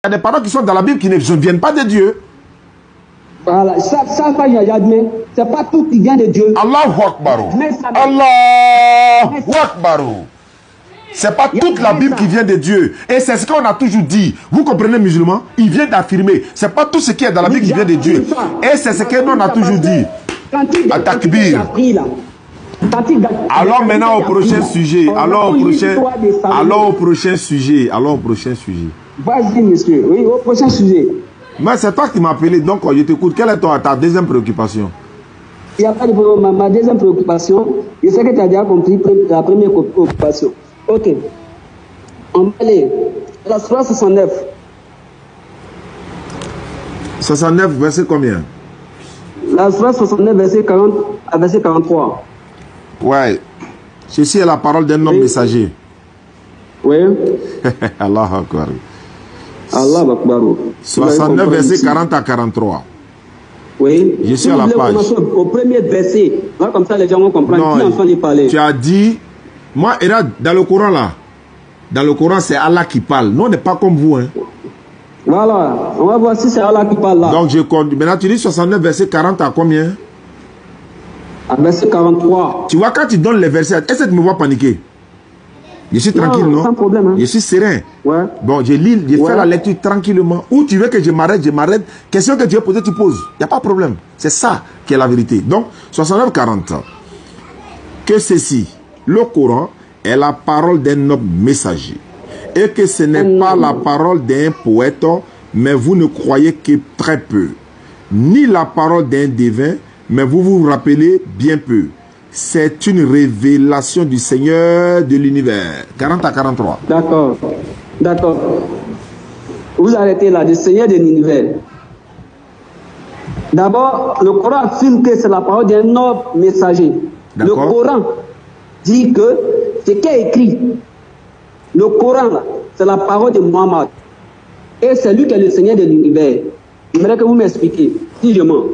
Il y a des paroles qui sont dans la Bible qui ne viennent pas de Dieu. Voilà, ça j'admets. C'est pas tout qui vient de Dieu. Allahu Akbar. Allahu Akbar. C'est pas toute la Bible qui vient de Dieu. Et c'est ce qu'on a toujours dit. Vous comprenez, musulmans? Il vient d'affirmer. C'est pas tout ce qui est dans la Bible qui vient de Dieu. Et c'est ce que nous on a toujours dit. À Takbir. Alors maintenant au prochain sujet. Alors au prochain sujet. Vas-y, monsieur. Oui, au prochain sujet. Mais c'est toi qui m'as appelé, donc je t'écoute. Quelle est ta deuxième préoccupation? Il n'y a pas de problème. Ma deuxième préoccupation, je sais que tu as déjà compris la première préoccupation. Ok. On va aller à la surah 69. 69, verset combien? La surah 69, verset 40 à verset 43. Ouais. Ceci est la parole d'un homme messager. Oui. Allah Akbar. Allah Akbar. 69, verset 40 à 43. Oui. Je suis à la page. Au premier verset. Là, comme ça, les gens vont comprendre. Qui est en train de parler? Tu as dit... Moi, dans le Coran, là, dans le Coran, c'est Allah qui parle. Nous, on n'est pas comme vous. Hein. Voilà. On va voir si c'est Allah qui parle là. Donc, maintenant, tu dis 69, verset 40 à combien? À verset 43. Tu vois, quand tu donnes les versets, est-ce que tu me vois paniquer? Je suis tranquille, non? Sans problème. Hein. Je suis serein. Ouais. Bon, je fais la lecture tranquillement. Ou tu veux que je m'arrête, je m'arrête. Question que tu veux poser, tu poses. Il n'y a pas de problème. C'est ça qui est la vérité. Donc, 69-40. Que ceci, le Coran, est la parole d'un homme messager. Et que ce n'est pas la parole d'un poète, mais vous ne croyez que très peu. Ni la parole d'un divin, mais vous vous rappelez bien peu. C'est une révélation du Seigneur de l'univers. 40 à 43. D'accord. D'accord. Vous arrêtez là, du Seigneur de l'univers. D'abord, le Coran affirme que c'est la parole d'un homme messager. Le Coran dit que ce qui est écrit, le Coran, c'est la parole de Muhammad. Et c'est lui qui est le Seigneur de l'univers. J'aimerais que vous m'expliquiez, si je mens.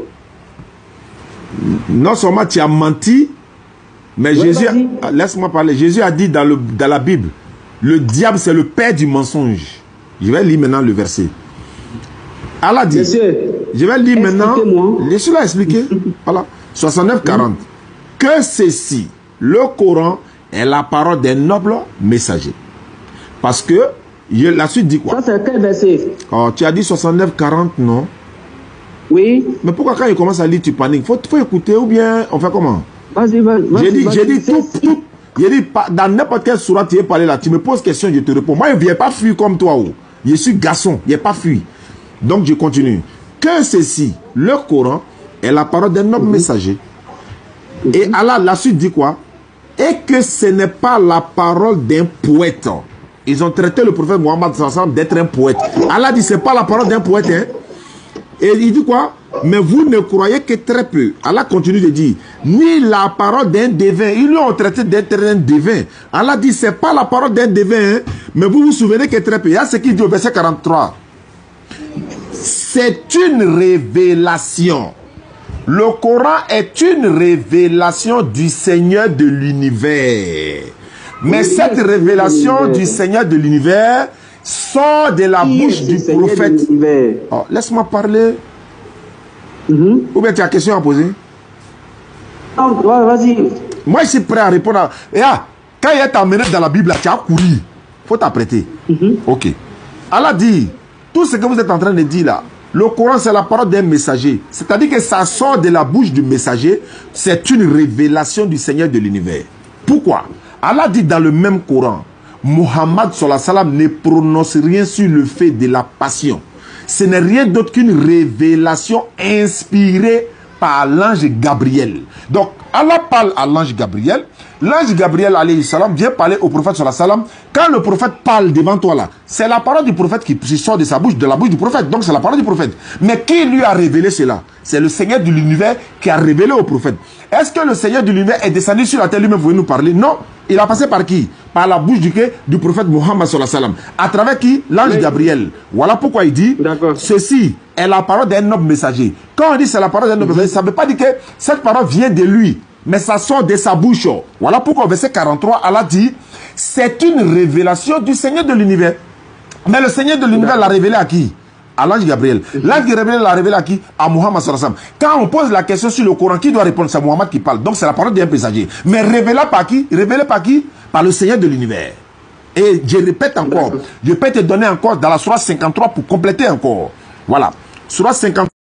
Non seulement tu as menti, mais ouais, Jésus, laisse-moi parler, Jésus a dit dans la Bible, le diable c'est le père du mensonge. Je vais lire maintenant le verset. Allah dit, monsieur, je vais lire maintenant, laisse-le expliquer. Voilà, 69-40. Que ceci, le Coran, est la parole d'un noble messager. Parce que, la suite dit quoi? Ça c'est quel verset? Oh, tu as dit 69-40, non? Oui. Mais pourquoi quand il commence à lire, tu paniques? Faut écouter ou bien on fait comment? Vas-y. J'ai dit tout. J'ai dit, dans n'importe quelle sourate tu es parlé là, tu me poses question, je te réponds. Moi, je ne viens pas fuir comme toi. Oh. Je suis garçon, je n'ai pas fui. Donc, je continue. Que ceci, le Coran, est la parole d'un homme messager. Et Allah, la suite dit quoi? Et que ce n'est pas la parole d'un poète. Ils ont traité le prophète Mohammed d'être un poète. Allah dit, ce n'est pas la parole d'un poète. Hein? Et il dit quoi? Mais vous ne croyez que très peu. Allah continue de dire, ni la parole d'un devin. Ils lui ont traité d'être un devin. Allah dit, c'est pas la parole d'un devin, hein, mais vous vous souvenez que très peu. Il y a ce qu'il dit au verset 43. C'est une révélation. Le Coran est une révélation du Seigneur de l'univers. Mais cette révélation du Seigneur de l'univers sort de la bouche du prophète. Oh, laisse-moi parler. Ou bien tu as une question à poser? Non, vas-y. Moi, je suis prêt à répondre. Quand il est amené dans la Bible, tu as couru. Il faut t'apprêter. Ok. Allah dit, tout ce que vous êtes en train de dire là, le Coran, c'est la parole d'un messager. C'est-à-dire que ça sort de la bouche du messager. C'est une révélation du Seigneur de l'univers. Pourquoi? Allah dit dans le même Coran, Muhammad sallallahu alayhi wa sallam ne prononce rien sur le fait de la passion. Ce n'est rien d'autre qu'une révélation inspirée par l'ange Gabriel. Donc, Allah parle à l'ange Gabriel. L'ange Gabriel, alayhi salam, vient parler au prophète, sallallahu alayhi wa sallam. Quand le prophète parle devant toi là, c'est la parole du prophète qui sort de sa bouche, de la bouche du prophète. Donc, c'est la parole du prophète. Mais qui lui a révélé cela? C'est le Seigneur de l'univers qui a révélé au prophète. Est-ce que le Seigneur de l'univers est descendu sur la terre lui-même pour nous parler? Non. Il a passé par qui? Par la bouche du prophète Muhammad sallallahu alayhi wa sallam. À travers qui? L'ange Gabriel. Voilà pourquoi il dit, ceci est la parole d'un homme messager. Quand on dit c'est la parole d'un homme messager, ça ne veut pas dire que cette parole vient de lui, mais ça sort de sa bouche. Voilà pourquoi au verset 43, Allah dit, c'est une révélation du Seigneur de l'univers. Mais le Seigneur de l'univers l'a révélé à qui? À l'ange Gabriel. L'ange Gabriel l'a révélé à qui? À Muhammad sallallahu alayhi wa sallam. Quand on pose la question sur le Coran, qui doit répondre? C'est Muhammad qui parle. Donc c'est la parole d'un messager. Mais révélé par qui? Révélé par qui? Par le Seigneur de l'univers. Et je répète encore, je peux te donner encore dans la Sourate 53 pour compléter encore. Voilà. Sourate 53.